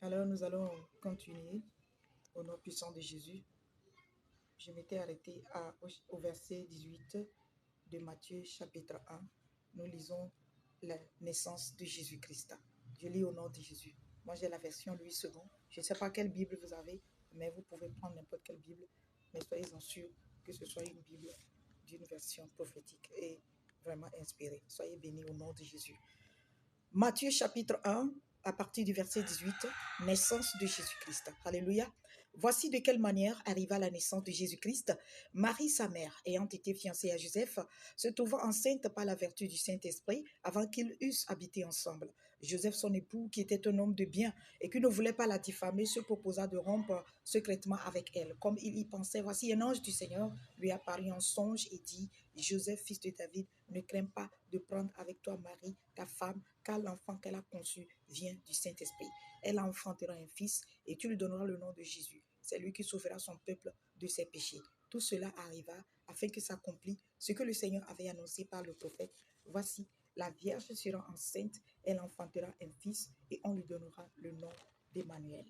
Alors, nous allons continuer au nom puissant de Jésus. Je m'étais arrêté au verset 18 de Matthieu chapitre 1. Nous lisons la naissance de Jésus-Christ. Je lis au nom de Jésus. Moi, j'ai la version Louis II. Je ne sais pas quelle Bible vous avez, mais vous pouvez prendre n'importe quelle Bible. Mais soyez-en sûrs que ce soit une Bible d'une version prophétique et vraiment inspirée. Soyez bénis au nom de Jésus. Matthieu chapitre 1, à partir du verset 18, naissance de Jésus-Christ. Alléluia. Voici de quelle manière arriva la naissance de Jésus-Christ. Marie, sa mère, ayant été fiancée à Joseph, se trouva enceinte par la vertu du Saint-Esprit avant qu'ils eussent habité ensemble. Joseph, son époux, qui était un homme de bien et qui ne voulait pas la diffamer, se proposa de rompre secrètement avec elle. Comme il y pensait, voici un ange du Seigneur lui apparut en songe et dit, Joseph, fils de David, ne crains pas de prendre avec toi Marie, ta femme, car l'enfant qu'elle a conçu vient du Saint-Esprit. Elle enfantera un fils et tu lui donneras le nom de Jésus. C'est lui qui sauvera son peuple de ses péchés. Tout cela arriva afin que s'accomplisse ce que le Seigneur avait annoncé par le prophète. Voici, la Vierge sera enceinte, elle enfantera un fils et on lui donnera le nom d'Emmanuel.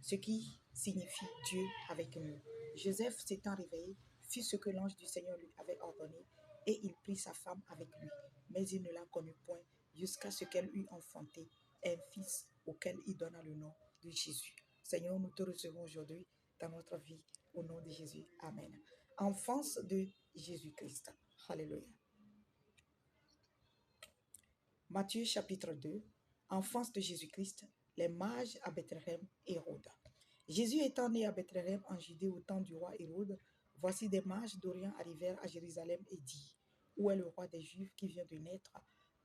Ce qui signifie Dieu avec nous. Joseph s'étant réveillé, fit ce que l'ange du Seigneur lui avait ordonné et il prit sa femme avec lui. Mais il ne la connut point jusqu'à ce qu'elle eût enfanté un fils auquel il donna le nom de Jésus. Seigneur, nous te recevons aujourd'hui dans notre vie au nom de Jésus. Amen. Enfance de Jésus-Christ. Alléluia. Matthieu chapitre 2, enfance de Jésus-Christ, les mages à Bethléem, Hérode. Jésus étant né à Bethléem en Judée au temps du roi Hérode, voici des mages d'Orient arrivèrent à Jérusalem et dit, où est le roi des Juifs qui vient de naître?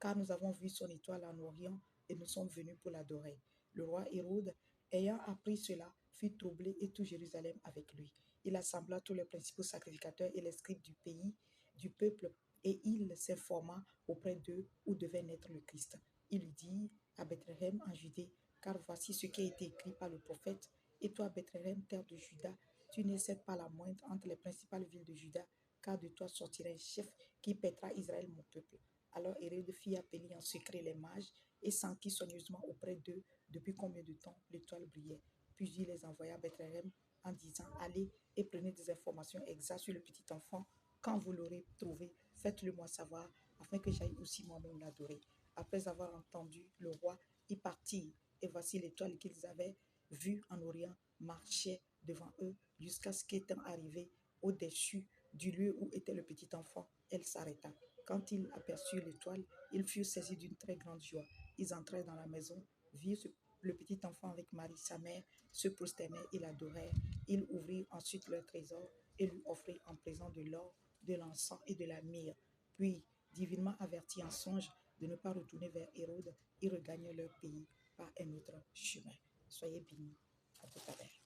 Car nous avons vu son étoile en Orient et nous sommes venus pour l'adorer. Le roi Hérode, ayant appris cela, fut troublé et tout Jérusalem avec lui. Il assembla tous les principaux sacrificateurs et les scribes du pays, du peuple, et il s'informa auprès d'eux où devait naître le Christ. Il lui dit à Bethléem en Judée, car voici ce qui a été écrit par le prophète. Et toi, Bethléem, terre de Juda, tu n'excèdes pas la moindre entre les principales villes de Juda, car de toi sortira un chef qui paîtra Israël, mon peuple. Alors Hérode fit appeler en secret les mages et s'enquit soigneusement auprès d'eux depuis combien de temps l'étoile brillait. Puis il les envoya à Bethléem en disant, allez et prenez des informations exactes sur le petit enfant. Quand vous l'aurez trouvé, faites-le moi savoir, afin que j'aille aussi moi-même l'adorer. Après avoir entendu le roi y partir, et voici l'étoile qu'ils avaient vue en Orient marchait devant eux jusqu'à ce qu'étant arrivé au-dessus du lieu où était le petit enfant, elle s'arrêta. Quand ils aperçurent l'étoile, ils furent saisis d'une très grande joie. Ils entrèrent dans la maison, virent le petit enfant avec Marie, sa mère, se prosternèrent et l'adorèrent. Ils ouvrirent ensuite leur trésor et lui offrirent en présent de l'or, de l'encens et de la myrrhe. Puis, divinement avertis en songe de ne pas retourner vers Hérode, ils regagnèrent leur pays par un autre chemin. Soyez bénis. À tout à l'heure.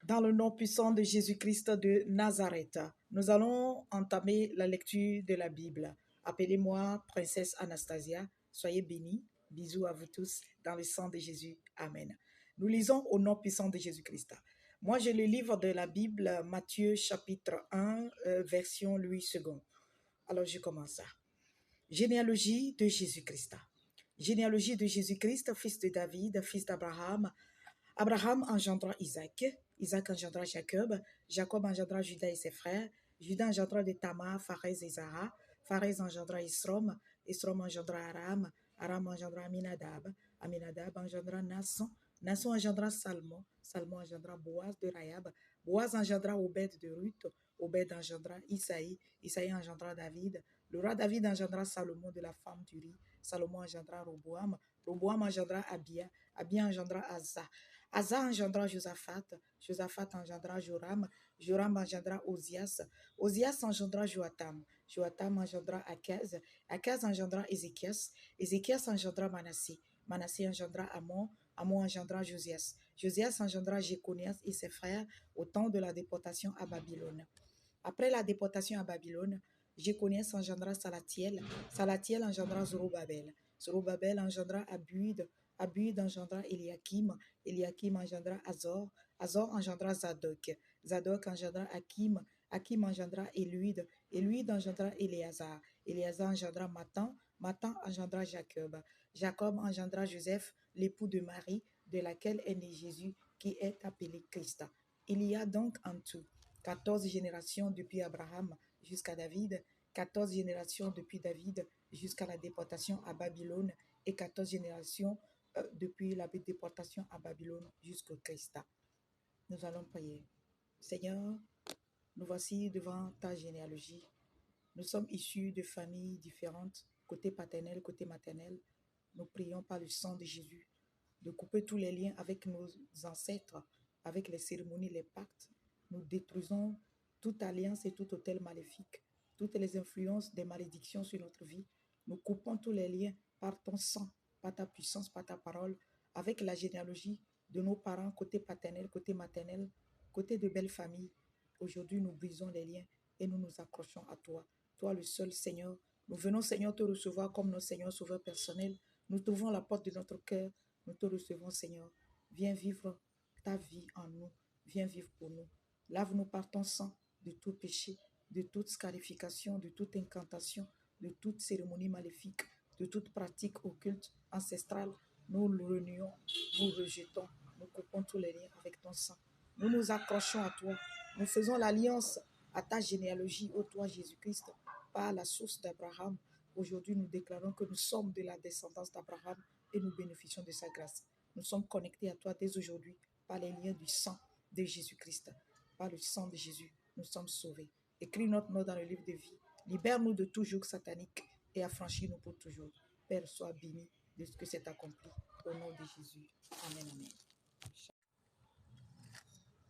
Dans le nom puissant de Jésus-Christ de Nazareth, nous allons entamer la lecture de la Bible. Appelez-moi Princesse Anastasia. Soyez bénis. Bisous à vous tous dans le sang de Jésus. Amen. Nous lisons au nom puissant de Jésus-Christ. Moi, j'ai le livre de la Bible, Matthieu chapitre 1, version Louis II. Alors, je commence. Généalogie de Jésus-Christ. Généalogie de Jésus-Christ, fils de David, fils d'Abraham. Abraham engendra Isaac, Isaac engendra Jacob, Jacob engendra Judas et ses frères, Judas engendra de Tamar, Pharez et Zara, Pharez engendra Isrom, Isrom engendra Aram, Aram engendra Aminadab, Aminadab engendra Nasson, Nasson engendra Salmon, Salmon engendra Boaz de Rahab, Boaz engendra Obed de Ruth, Obed engendra Isaïe, Isaïe engendra David, le roi David engendra Salomon de la femme d'Uri, Salomon engendra Roboam, Roboam engendra Abia, Abia engendra Asa, Asa engendra Josaphat, Josaphat engendra Joram, Joram engendra Ozias, Ozias engendra Joatam, Joatam engendra Akaz, Akaz engendra Ézéchias, Ézéchias engendra Manassé, Manassé engendra Amon, Amon engendra Josias, Josias engendra Jéconias et ses frères au temps de la déportation à Babylone. Après la déportation à Babylone, Jéconias engendra Salatiel, Salatiel engendra Zorobabel, Zorobabel engendra Abuid, Abuid engendra Eliakim, Eliakim engendra Azor, Azor engendra Zadok, Zadok engendra Hakim, Hakim engendra Éluide, Éluide engendra Éléazar, Éléazar engendra Matan, Matan engendra Jacob. Jacob engendra Joseph, l'époux de Marie, de laquelle est né Jésus, qui est appelé Christ. Il y a donc en tout 14 générations depuis Abraham jusqu'à David, 14 générations depuis David jusqu'à la déportation à Babylone et 14 générations depuis la déportation à Babylone jusqu'au Christ. Nous allons prier. Seigneur, nous voici devant ta généalogie. Nous sommes issus de familles différentes, côté paternel, côté maternel. Nous prions par le sang de Jésus de couper tous les liens avec nos ancêtres, avec les cérémonies, les pactes. Nous détruisons toute alliance et tout autel maléfique, toutes les influences des malédictions sur notre vie. Nous coupons tous les liens par ton sang, par ta puissance, par ta parole, avec la généalogie de nos parents, côté paternel, côté maternel, côté de belles familles. Aujourd'hui, nous brisons les liens et nous nous accrochons à toi. Toi, le seul Seigneur. Nous venons, Seigneur, te recevoir comme notre Seigneur Sauveur personnel. Nous t'ouvrons la porte de notre cœur. Nous te recevons, Seigneur. Viens vivre ta vie en nous. Viens vivre pour nous. Lave-nous par ton sang de tout péché, de toute scarification, de toute incantation, de toute cérémonie maléfique, de toute pratique occulte, ancestrale. Nous le renions, nous rejetons, nous coupons tous les liens avec ton sang. Nous nous accrochons à toi. Nous faisons l'alliance à ta généalogie, ô toi Jésus-Christ, par la source d'Abraham. Aujourd'hui, nous déclarons que nous sommes de la descendance d'Abraham et nous bénéficions de sa grâce. Nous sommes connectés à toi dès aujourd'hui par les liens du sang de Jésus-Christ. Par le sang de Jésus, nous sommes sauvés. Écris notre nom dans le livre de vie. Libère-nous de tout joug satanique et affranchis-nous pour toujours. Père, sois béni de ce que c'est accompli. Au nom de Jésus. Amen, amen.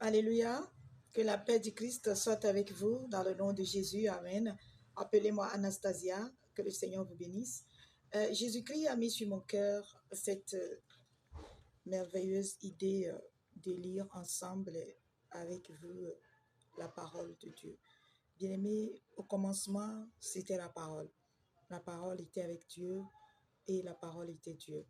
Alléluia. Que la paix du Christ soit avec vous dans le nom de Jésus. Amen. Appelez-moi Anastasia. Que le Seigneur vous bénisse. Jésus-Christ a mis sur mon cœur cette merveilleuse idée de lire ensemble avec vous la parole de Dieu. Bien-aimés, au commencement, c'était la parole. La parole était avec Dieu et la parole était Dieu.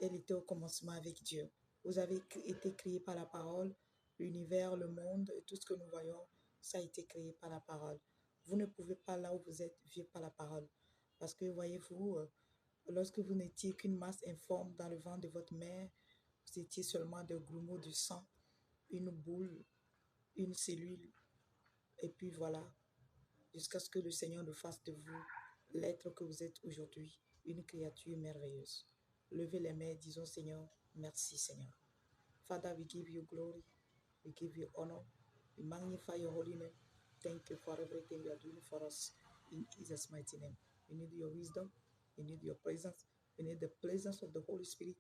Elle était au commencement avec Dieu. Vous avez été créés par la parole. L'univers, le monde, et tout ce que nous voyons, ça a été créé par la parole. Vous ne pouvez pas, là où vous êtes, vivre par la parole. Parce que, voyez-vous, lorsque vous n'étiez qu'une masse informe dans le ventre de votre mère, vous étiez seulement des grumeaux de sang, une boule, une cellule. Et puis voilà, jusqu'à ce que le Seigneur nous fasse de vous l'être que vous êtes aujourd'hui, une créature merveilleuse. Levez les mains, disons Seigneur, merci Seigneur. Father, we give you glory, we give you honor, we magnify your holy name. Thank you for everything you are doing for us in Jesus' mighty name. We need your wisdom, we need your presence, we need the presence of the Holy Spirit.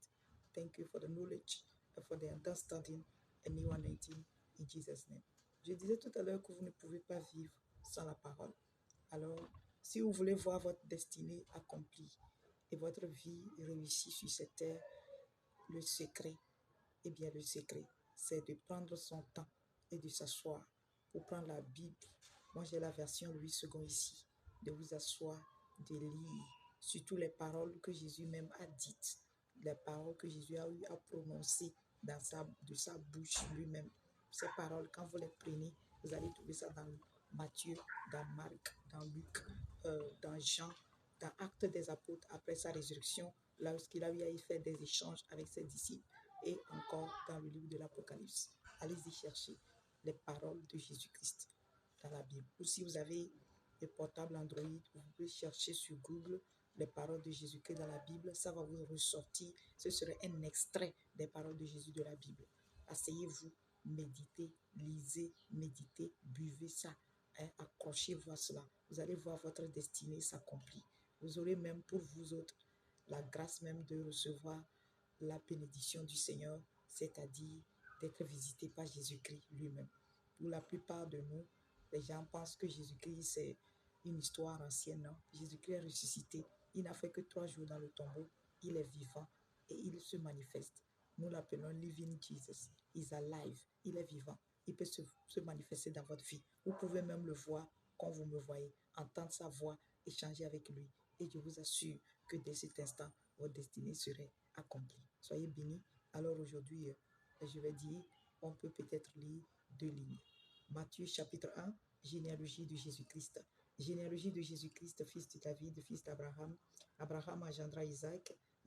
Thank you for the knowledge and for the understanding and new anointing in Jesus' name. Je disais tout à l'heure que vous ne pouvez pas vivre sans la parole. Alors, si vous voulez voir votre destinée accomplie et votre vie réussie sur cette terre, le secret, eh bien le secret, c'est de prendre son temps et de s'asseoir pour prendre la Bible. Moi, j'ai la version Louis II ici, de vous asseoir, de lire surtout les paroles que Jésus même a dites, les paroles que Jésus a eu à prononcer de sa bouche lui-même. Ces paroles, quand vous les prenez, vous allez trouver ça dans Matthieu, dans Marc, dans Luc, dans Jean, dans Actes des Apôtres, après sa résurrection, lorsqu'il a eu à y faire des échanges avec ses disciples, et encore dans le livre de l'Apocalypse. Allez-y chercher les paroles de Jésus-Christ dans la Bible. Ou si vous avez un portable Android, vous pouvez chercher sur Google les paroles de Jésus-Christ dans la Bible. Ça va vous ressortir. Ce serait un extrait des paroles de Jésus de la Bible. Asseyez-vous, méditez, lisez, méditez, buvez ça. Hein, accrochez-vous à cela. Vous allez voir votre destinée s'accomplir. Vous aurez même pour vous autres la grâce même de recevoir la bénédiction du Seigneur, c'est-à-dire d'être visité par Jésus-Christ lui-même. Pour la plupart de nous, les gens pensent que Jésus-Christ, c'est une histoire ancienne. Non? Jésus-Christ est ressuscité. Il n'a fait que 3 jours dans le tombeau. Il est vivant et il se manifeste. Nous l'appelons Living Jesus. Il est alive. Il est vivant. Il peut se manifester dans votre vie. Vous pouvez même le voir quand vous me voyez, entendre sa voix, échanger avec lui. Et je vous assure que dès cet instant, votre destinée serait accomplie. Soyez bénis. Alors aujourd'hui, je vais dire, on peut peut-être lire 2 lignes. Matthieu chapitre 1, généalogie de Jésus-Christ. Généalogie de Jésus-Christ, fils de David, fils d'Abraham. Abraham engendra Isaac.